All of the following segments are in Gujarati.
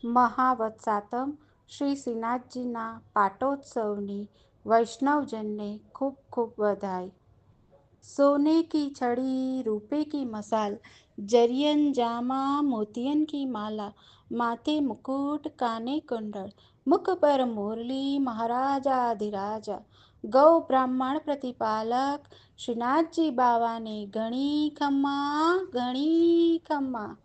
મહાવત સાતમ શ્રી શ્રીનાથજીના પાટોત્સવની વૈષ્ણવજનને ખૂબ ખૂબ વધાઈ। सोने की छड़ी रूपे की मसाल, जरियन जामा मोतियन की माला, माथे मुकुट काने कुंडल, मुख पर मुरली महाराजाधिराजा, गौ ब्राह्मण प्रतिपालक श्रीनाथजी बावा ने घणी खम्मा।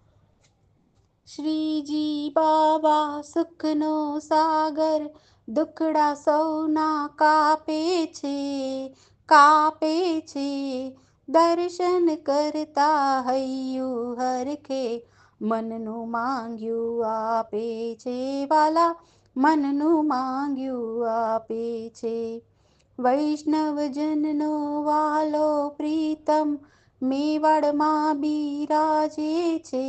શ્રીજી બાવા સુખનો સાગર, દુખડા સૌના કાપે છે। દર્શન કરતા હૈયું હરખે, મનનું માંગ્યું આપે છે વાલા, મનનું માંગ્યું આપે છે। વૈષ્ણવજનનો વાલો પ્રીતમ, મેવાડમાં બિરાજે છે।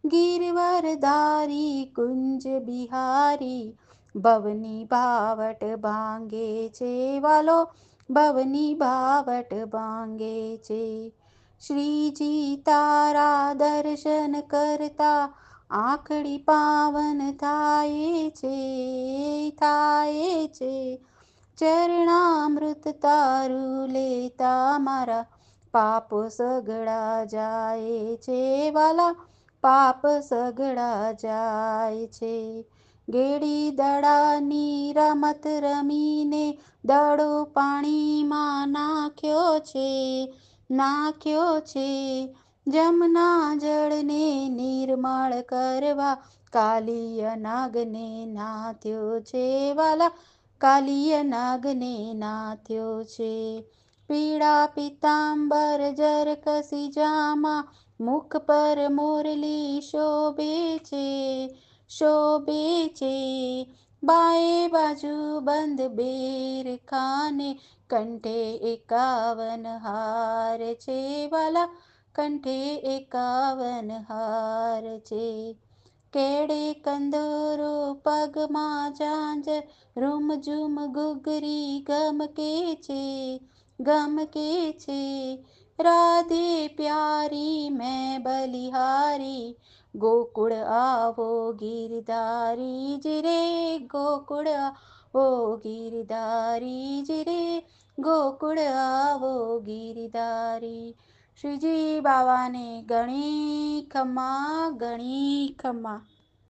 ગિરવરધારી કુંજ બિહારી, ભવની ભાવટ ભાંગે છે વાલો, ભવની ભાવટ ભાંગે છે। શ્રીજી તારા દર્શન કરતા આંખડી પાવન થાય છે। ચરણામૃત તારું લેતા મારા પાપો સગળા જાય છે વાલા, પાપ સગળા જાય છે। ગેડી દડાની રમત રમીને દડો પાણીમાં નાખ્યો છે। જમના જળને નિર્મળ કરવા કાલિય નાગને નાથ્યો છે વાલા, કાલિય નાગને નાથ્યો છે। પીળા પીતાંબર જર કસી જામા, મુખ પર મુરલી શોભે છે। બાએ બાજુ બંધ બેર ખાને, કંઠે 51 હાર છે વાલા, કંઠે 51 હાર છે। કેડે કંદોરો પગમાં ઝાંઝર, રૂમઝૂમ ઘૂઘરી ગમકે છે। રાધે પ્યારી મેં બલિહારી, ગોકુળ આવો ગિરધારી જી રે, ગોકુળ આવો ગિરધારી જી રે, ગોકુળ આવો ગિરધારી। શ્રીજી બાવાને ઘણી ખમ્મા, ઘણી ખમ્મા।